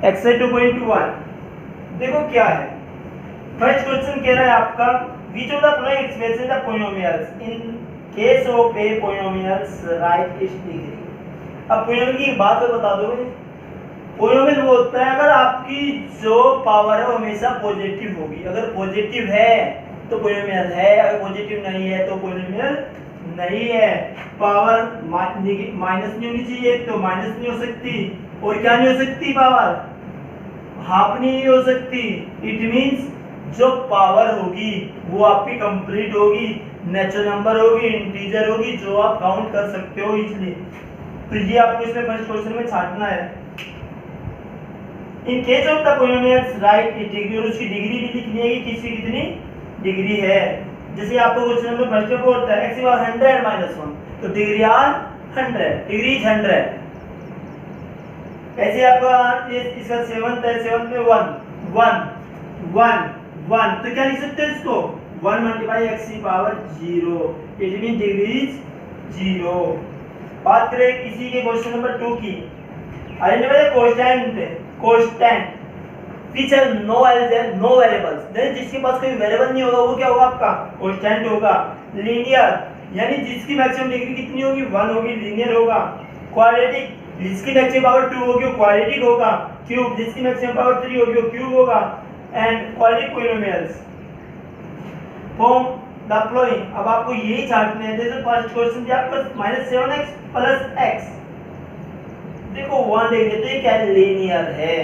xi 2.1। देखो क्या है, फर्स्ट क्वेश्चन कह रहा है आपका which of the following expresses the polynomials in case of a polynomials write its degree। अब पोलिनोमियल की एक बात और बता दो, पोलिनोमियल वो होता है अगर आपकी जो पावर है वो हमेशा पॉजिटिव होगी। अगर पॉजिटिव है तो पोलिनोमियल है, अगर पॉजिटिव नहीं है तो पोलिनोमियल नहीं है। पावर माइनस नहीं होनी चाहिए तो माइनस नहीं हो सकती, और क्या नहीं हो सकती, पावर हाफ नहीं हो सकती। इट मींस जो पावर होगी वो आपकी कंप्लीट होगी, नेचुरल नंबर होगी, इंटीजर होगी, जो आप काउंट कर सकते हो इजीली। तो ये आपको इसमें फर्स्ट क्वेश्चन में छांटना है। In case of the polynomials right it degree, और उसकी डिग्री भी लिखनी है कि किसकी कितनी डिग्री है। जैसे आपको क्वेश्चन नंबर फर्स्ट में बोलता है x = 100 - 1 तो डिग्री आर 100, डिग्री इज 100। ऐसे आपका इसका 7th है, 7th में 1 1 1 1 तो क्या लिख सकते हैं इसको 1 × x⁻0, it mean degree is 0। बात करें किसी के क्वेश्चन नंबर 2 की, identify constant which have no variables, जिसके पास कोई वेरिएबल नहीं होगा वो क्या होगा, आपका कांस्टेंट होगा। लीनियर यानी जिसकी मैक्सिमम डिग्री कितनी होगी 1 होगी, लीनियर होगा। क्वाड्रेटिक जिसकी मैक्सिमम पावर 2 होगी वो क्वाड्रेटिक होगा। क्यूब जिसकी मैक्सिमम पावर 3 होगी वो क्यूब होगा। And quadratic polynomials form the following. अब आपको यही छांटने हैं। जैसे फर्स्ट क्वेश्चन दिया आपको -7x + x, देखो 1 देंगे तो ये क्या लीनियर है,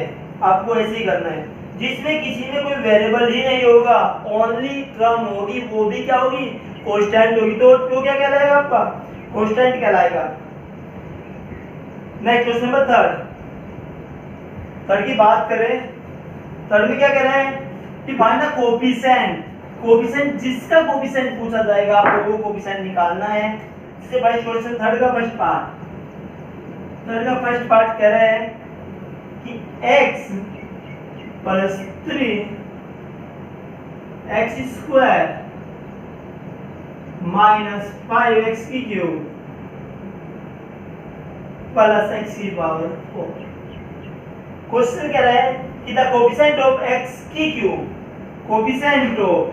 आपको ऐसे ही करना है। जिसमें किसी में कोई वेरिएबल ही नहीं होगा, ओनली टर्म होगी, वो भी क्या होगी, कांस्टेंट होगी, तो वो क्या कहलाएगा, आपका कांस्टेंट कहलाएगा। नेक्स्ट क्वेश्चन नंबर थर्ड की बात करें, थर्ड में क्या कह रहे हैं कि फाइंड द कोएफिशिएंट। कोएफिशिएंट जिसका कोएफिशिएंट पूछा जाएगा आपको वो कोएफिशिएंट निकालना है। जैसे भाई क्वेश्चन थर्ड का फर्स्ट पार्ट कह रहा है कि x + 3 x² - 5x³ + x⁴। Question कह रहा है कि the coefficient of x³ coefficient of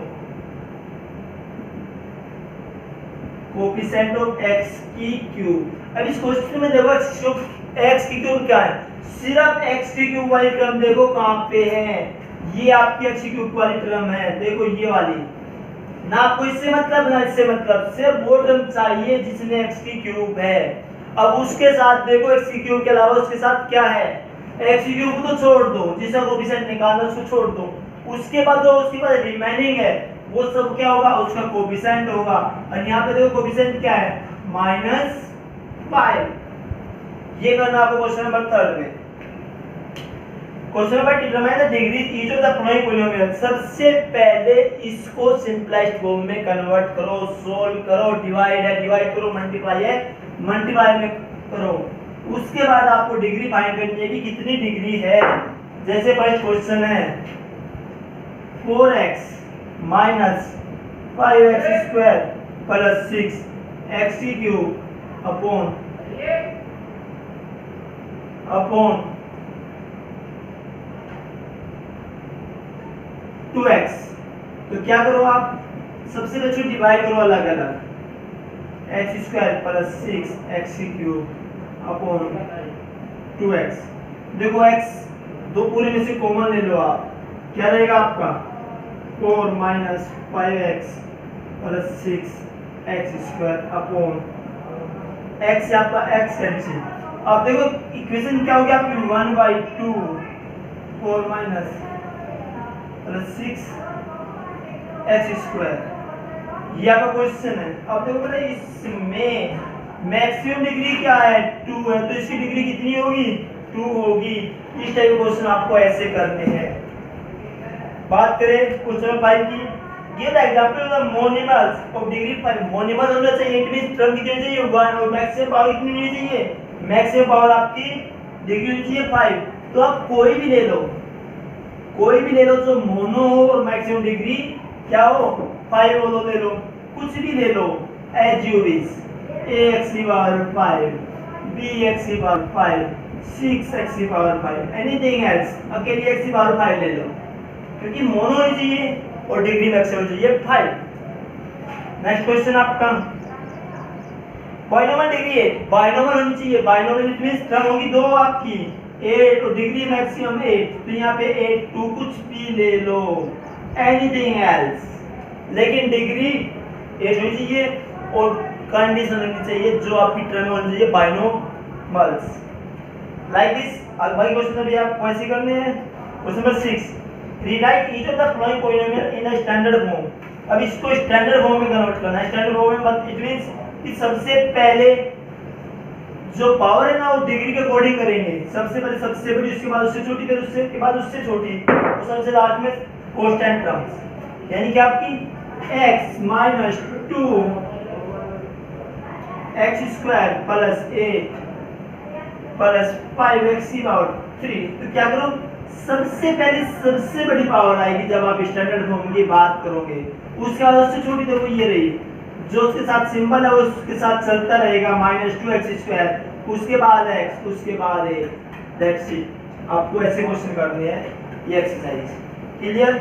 x³। अब इस क्वेश्चन में देखो x³ क्या है, सिर्फ x³ वाली टर्म देखो कहां पे है, ये आपकी x³ वाली टर्म है, देखो ये वाली। ना आपको इससे मतलब ना इससे मतलब, सिर्फ वो टर्म चाहिए जिसमें x³ है। अब उसके साथ देखो x³ के अलावा उसके साथ क्या है, x³ को तो छोड़ दो, जिसका कोएफिशिएंट निकालना उसको छोड़ दो। उसके बाद जो उसके पास रिमेनिंग है वो सब क्या होगा, उसका कोएफिशिएंट होगा। और यहाँ पे देखो कोएफिशिएंट क्या है -5। ये करना आपको क्वेश्चन नंबर 3 में। Question number determine the degree each of the following polynomial. सबसे पहले इसको सिंपलेस्ट फॉर्म में कन्वर्ट करो, सोल्व करो, डिवाइड है डिवाइड करो, मल्टीप्लाई है मल्टीप्लाई में करो। उसके बाद आपको डिग्री फाइंड करनी है कि कितनी डिग्री है। जैसे फर्स्ट क्वेश्चन है 4x - 5x² + 6x³ upon 2x। तो क्या करो आप, सबसे पहले डिवाइड करो अलग अलग, x² + 6x³ अपॉन 2x। देखो x दो पूरे में से कॉमन ले लो आप, क्या रहेगा आपका 4 - 5x + 6x² अपॉन x आपका x कैंसिल। अब देखो इक्वेशन क्या हो गया आपकी 1/2 4 - 6x²। ये आपका क्वेश्चन है। अब देखो पहले इसमें मैक्सिमम डिग्री क्या है 2 है, तो इसकी डिग्री कितनी होगी 2 होगी। इस टाइप के क्वेश्चन आपको ऐसे करने हैं। बात करें क्वेश्चन 5 की, give the example of the monomials of degree 5। Monomial होना चाहिए, इट मींस टर्म कितनी चाहिए 1, और मैक्सिमम पावर कितनी होनी चाहिए, मैक्सिमम पावर आपकी डिग्री होनी चाहिए 5। तो आप कोई भी ले लो जो मोनो हो और मैक्सिमम डिग्री क्या हो 5 हो, ले लो, कुछ भी ले लो as you wish. ax⁻5 bx⁻5 6x की पावर 5 एनीथिंग एल्स, अकेली x की पावर 5 ले लो क्योंकि मोनो होनी चाहिए और डिग्री मैक्सिमम चाहिए 5। नेक्स्ट क्वेश्चन आपका बाइनोमियल डिग्री 8, बाइनोमियल होनी चाहिए, बाइनोमियल इट मींस टर्म होगी दो आपकी 8 और डिग्री मैक्सिमम 8, तो यहाँ पे 8 2 कुछ भी ले लो एनीथिंग एल्स, लेकिन डिग्री 8 होनी चाहिए और कंडीशन होनी चाहिए जो आपकी टर्म होनी चाहिए बाइनोमियल्स लाइक दिस। अब भाई क्वेश्चन अभी आपको ऐसे करने हैं। Question number 6, rewrite each of the following polynomial in a standard form. अब इसको स्टैंडर्ड फॉर्म में कन्वर्ट करना है। स्टैंडर्ड फॉर्म में इट मींस कि सबसे पहले जो पावर है ना वो डिग्री के अकॉर्डिंग करेंगे, सबसे पहले सबसे बड़ी, उसके बाद उससे छोटी, फिर उससे के बाद उससे छोटी और सबसे लास्ट में कांस्टेंट टर्म्स, यानी कि आपकी x minus 2 x square plus 8 plus 5x की पावर 3। तो क्या करो, सबसे पहले सबसे बड़ी पावर आएगी जब आप स्टैंडर्ड फॉर्म की बात करोगे, उसके बाद उससे छोटी देखो ये रही, जो उसके साथ सिंबल है उसके साथ चलता रहेगा माइनस 2x स्क्वायर, उसके बाद x, उसके बाद a, दैट्स इट। आपको ऐसे क्वेश्चन करने हैं ये एक्सरसाइज क्लियर।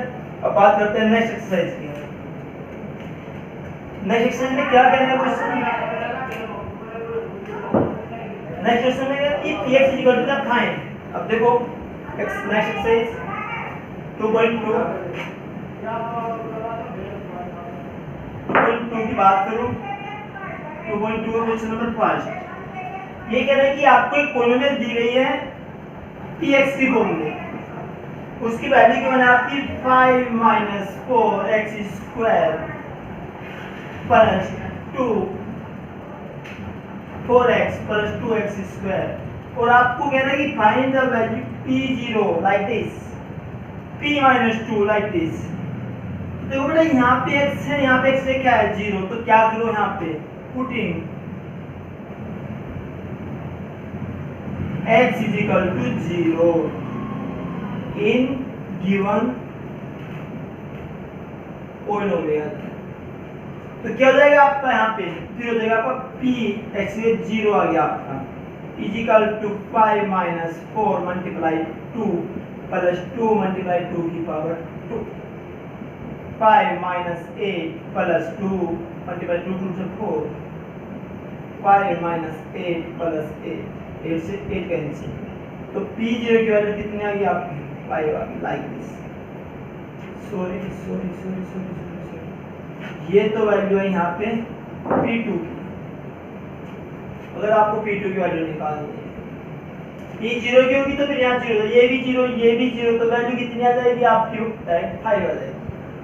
अब बात करते हैं नेक्स्ट एक्सरसाइज की। नेक्स्ट एक्सरसाइज में क्या करना है क्वेश्चन, नेक्स्ट क्वेश्चन में if x is equal to the find. अब देखो नेक्स्ट एक्सरसाइज 2.2 की बात करूं, 2.2 क्वेश्चन नंबर 5 ये कह रहा है कि आपको एक पॉलिनोमियल दी गई है px की फॉर्म में, उसकी वैल्यू क्या है आपकी 5 minus 4x square plus 4x plus 2x square, और आपको कह रहा है कि find the value p0 like this, p minus 2 like this. देखो बेटा यहाँ पे x है, यहाँ पे x है क्या है 0, तो क्या करो यहाँ पे putting x is equal to 0 in given polynomial, तो क्या हो जाएगा आपका यहाँ पे, फिर हो जाएगा आपका p x में 0 आ गया आपका is equal to 5 minus 4 multiply 2 plus 2 multiply 2 की पावर 2, 5 minus 8 प्लस 2 multiply 2 से 4, 5 minus 8 प्लस 8 से 8 कैंसिल, तो p0 की वैल्यू कितनी आ गई आपकी 5 आ गई like this. Sorry sorry sorry sorry, ये तो वैल्यू है यहाँ पे p2 की। अगर आपको p2 की वैल्यू निकालनी है, p0 की होगी तो फिर यहाँ 0, ये भी 0 ये भी 0, तो वैल्यू कितनी आ जाएगी आपकी 5 आ जाएगी।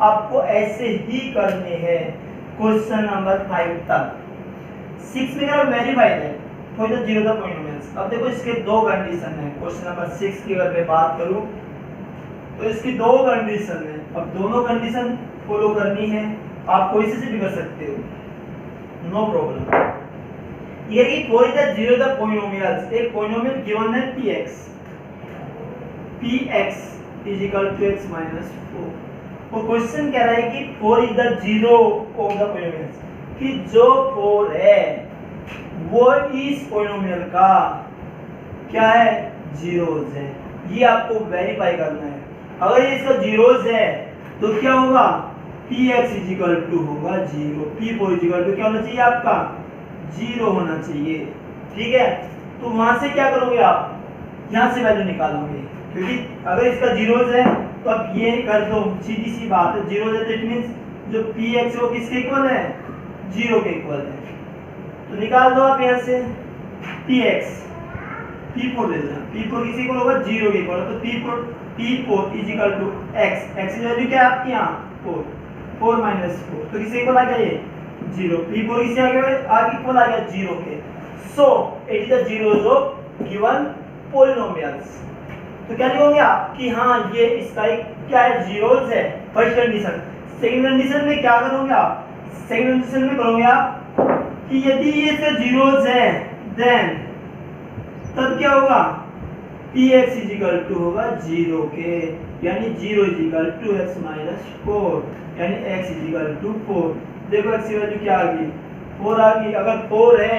आपको ऐसे ही करने हैं क्वेश्चन नंबर 5 तक। 6 में क्या वेरीफाई है for the zero the polynomials. अब देखो इसके दो कंडीशन है, क्वेश्चन नंबर 6 की अगर मैं बात करूं तो इसकी दो कंडीशन है। अब दोनों कंडीशन फॉलो करनी है, आप कोई से भी कर सकते हो, नो प्रॉब्लम। ये कि for the zero the polynomials, एक पॉलिनोमियल गिवन है px is equal to x minus 4, और क्वेश्चन कह रहा है कि 4 is the zero of the polynomials, कि जो 4 है वो इस पॉलिनोमियल का क्या है जीरोज है। ये आपको वेरीफाई करना है। अगर ये इसका जीरोज है तो क्या होगा px इज इक्वल टू होगा 0, p4 इज इक्वल टू क्या होना चाहिए आपका 0 होना चाहिए, ठीक है। तो वहां से क्या करोगे आप, यहां से वैल्यू निकालोगे, क्योंकि अगर इसका जीरोज है तो अब ये कर दो, सीधी सी बात है, जीरो है तो इट मींस जो px वो किसके इक्वल है 0 के इक्वल है। तो निकाल दो आप यहाँ से px, p4 ले लेना, p4 किसी इक्वल होगा 0 के इक्वल, तो p4 is equal to x, x की वैल्यू क्या है आपकी यहाँ 4 माइनस 4, तो किसी इक्वल आ गया ये 0, p4 किसी आ गया आगे इक्वल आ गया 0 के। So it is the zeros of given polynomials. तो क्या लिखोगे आप कि हाँ ये इसका एक क्या है जीरोज है, फर्स्ट कंडीशन। सेकंड कंडीशन में क्या करोगे आप, सेकंड कंडीशन में करोगे आप कि यदि ये इसका जीरोज है देन तब क्या होगा px इज इक्वल टू होगा 0 के, यानी 0 is equal to x minus 4, यानी x इज इक्वल टू 4। देखो x की वैल्यू क्या आ गई 4 आ गई। अगर 4 है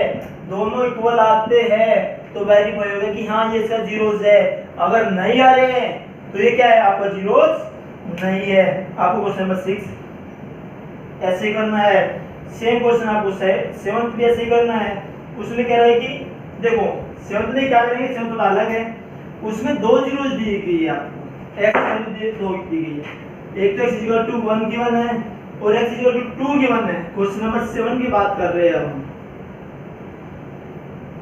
दोनों इक्वल आते हैं तो वेरीफाई होगा कि हाँ ये इसका जीरोस है। अगर नहीं आ रहे हैं तो ये क्या है, आपका जीरोस नहीं है। आपको क्वेश्चन नंबर 6 ऐसे ही करना है। सेम क्वेश्चन आपको 7th भी ऐसे ही करना है। उसमें कह रहा है कि देखो 7th में क्या करेंगे, 7th थोड़ा अलग है। उसमें दो जीरोस दी गई है आपको, x वैल्यू दो दी गई है। एक तो x 1 गिवन है और x 2 गिवन है। क्वेश्चन नंबर 7 की बात कर रहे हैं हम।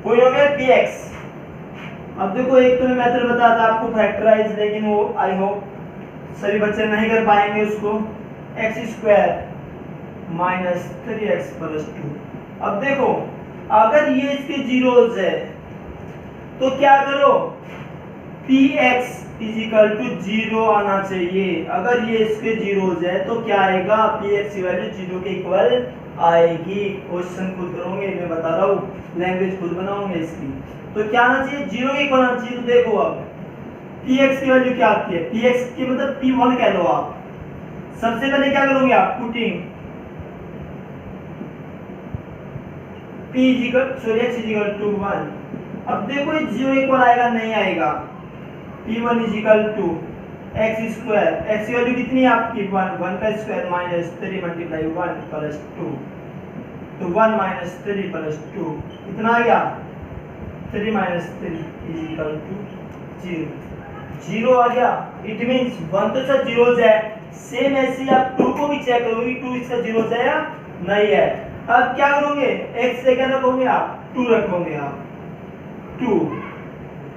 Polynomial px। अब देखो एक तो मैं मेथड बताया था आपको फैक्टराइज, लेकिन वो आई होप सभी बच्चे नहीं कर पाएंगे उसको। x² minus 3x plus 2। अब देखो अगर ये इसके जीरोस है तो क्या करो, px इज इक्वल टू 0 आना चाहिए। अगर ये इसके जीरोस है तो क्या आएगा, px की वैल्यू 0 के इक्वल आएगी। क्वेश्चन खुद करोगे, मैं बता रहा हूँ, लैंग्वेज खुद बनाओगे इसकी। तो क्या आना चाहिए, 0 के इक्वल आना चाहिए। तो देखो अब px की वैल्यू क्या आती है, px की मतलब p1 कह लो आप। सबसे पहले क्या करोगे आप, putting x is equal to 1। अब देखो ये 0 इक्वल आएगा नहीं आएगा। p1 is equal to x square, x की वैल्यू कितनी है आपकी 1 का स्क्वायर माइनस 3 मल्टीप्लाई 1 प्लस 2। तो 1 माइनस 3 प्लस 2 कितना आ गया, 3 माइनस 3 इज इक्वल टू 0 आ गया। इट मींस 1 तो इसका जीरोस है। सेम ऐसे आप 2 को भी चेक करोगे, 2 इसका जीरोस है या नहीं है। अब क्या करोगे, x से क्या रखोगे आप, 2 रखोगे आप, 2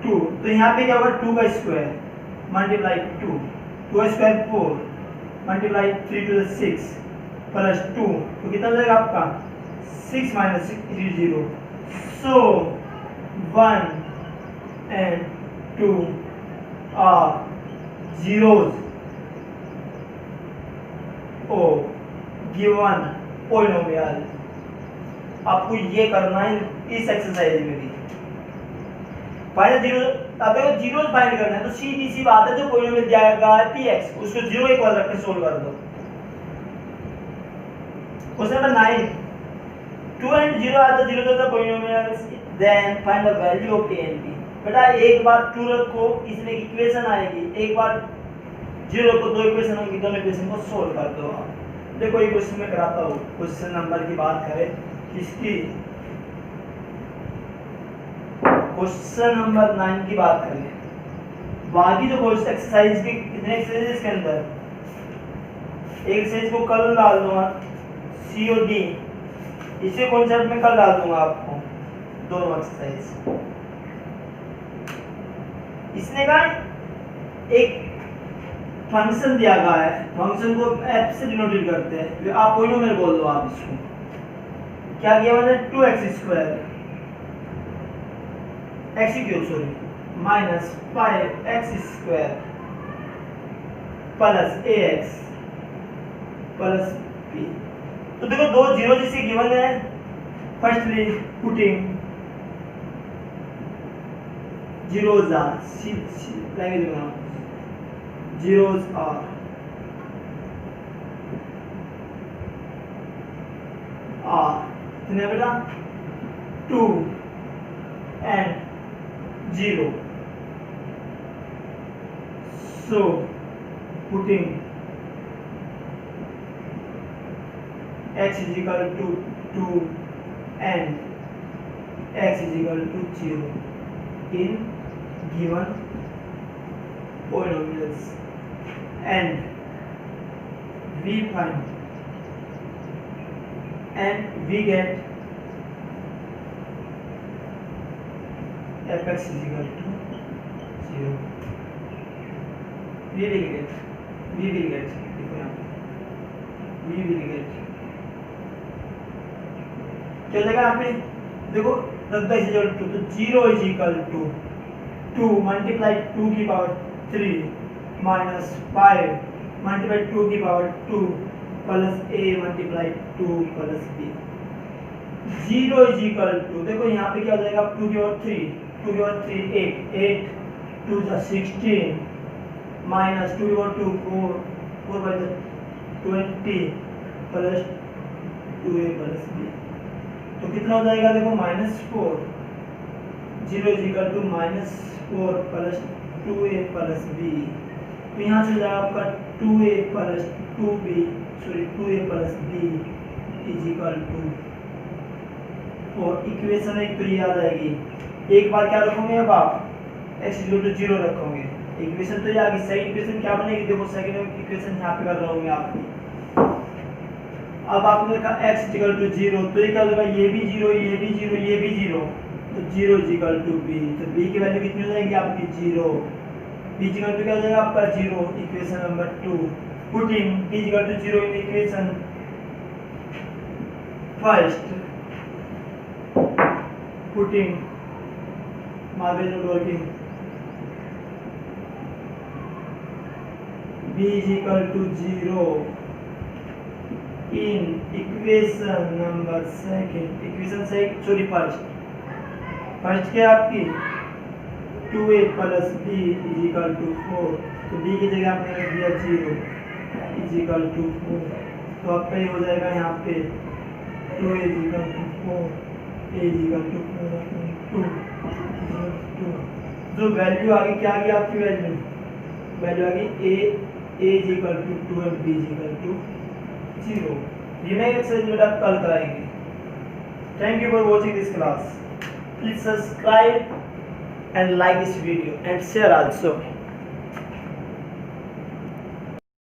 तो यहाँ पे क्या होगा, 2 का स्क्वायर मल्टीप्लाई 2 का square 4 multiply 3 to the 6 plus 2 तो कितना जाएगा आपका 6 minus 6 is 0। So 1 and 2 are zeros of given polynomial। आपको ये करना है इस एक्सरसाइज में भी। फाइनल जीरो, अब देखो जीरोस फाइंड करना है तो सीधी सी बात है, जो पॉलिनोमियल दिया गया है px उसको 0 इक्वल रख के सोल्व कर दो। Question number 9, 2 and 0 are the zeros of the polynomials, then find the value of a and b। बेटा एक बार 2 रखो, इसमें इक्वेशन आएगी, एक बार 0 रखो, दो इक्वेशन होंगी, दोनों इक्वेशन को सोल्व कर दो आप। देखो ये क्वेश्चन में कराता हूँ। क्वेश्चन नंबर की बात करें इसकी, क्वेश्चन नंबर 9 की बात करें, बाकी जो क्वेश्चन एक्सरसाइज के कितने एक्सरसाइज के अंदर, एक एक्सरसाइज को कल डाल दूंगा सी और डी, इसे कॉन्सेप्ट में कल डाल दूंगा आपको दोनों एक्सरसाइज। इसने कहा एक फंक्शन दिया गया है, फंक्शन को एफ से डिनोटेट करते हैं, आप पॉलिनोमियल बोल दो आप इसको। क्या किया मैंने, 2x² minus 5x² plus ax plus b। तो देखो दो जीरो जिसे गिवन है, firstly putting zeros are language में zeros are कितने बेटा 2 and 0। so putting x is equal to 2 and x is equal to 0 in given polynomials, and we find and we get fx is equal to 0। we will get क्या हो जाएगा यहाँ पे, देखो रखता है 0 तो 0 is equal to 2 मल्टीप्लाई 2 की पावर 3 माइनस 5 मल्टीप्लाई 2 की power 2 plus a multiply 2 plus b। 0 is equal to, देखो यहाँ पे क्या हो जाएगा, 2 की पावर 3 8 2 जा 16 माइनस 2 की power 2 4 by 20 plus 2a plus b। तो कितना हो जाएगा, देखो -4 0 is equal to -4 plus 2a plus b। तो यहाँ से जाएगा आपका 2a plus 2b plus b is equal to 4। Equation एक तो ये आ जाएगी। एक बार क्या रखोगे अब आप x इक्वल टू 0 रखोगे। इक्वेशन तो ये आ गई। सही इक्वेशन क्या बनेगी? देखो सेकंड इक्वेशन यहाँ पे कर रहा हूँ मैं आपकी। अब आपने लिखा x इक्वल टू 0, तो ये क्या होगा? ये भी 0, ये भी 0, ये भी 0, तो 0 इज इक्वल टू b। तो b की वैल्यू कितनी हो जाएगी आपकी? 0। b इज इक्वल टू क्या हो जाएगा आपका? 0। Equation number 2 putting b is equal to 0 in equation first, putting margin working b is equal to 0 in equation number second, equation से सॉरी फर्स्ट क्या आपकी 2a plus b is equal to 4। तो b की जगह आपने रख दिया 0 is equal to 4। तो आपका ये हो जाएगा यहाँ पे 2a is equal to 4, a is equal to 4 2 जो वैल्यू आ गई, क्या आ गई आपकी वैल्यू आ गई a is equal to 2 and b is equal to 0। Remaining exercise आप कल कराएंगे। Thank you for watching this class. Please subscribe and like this video and share also।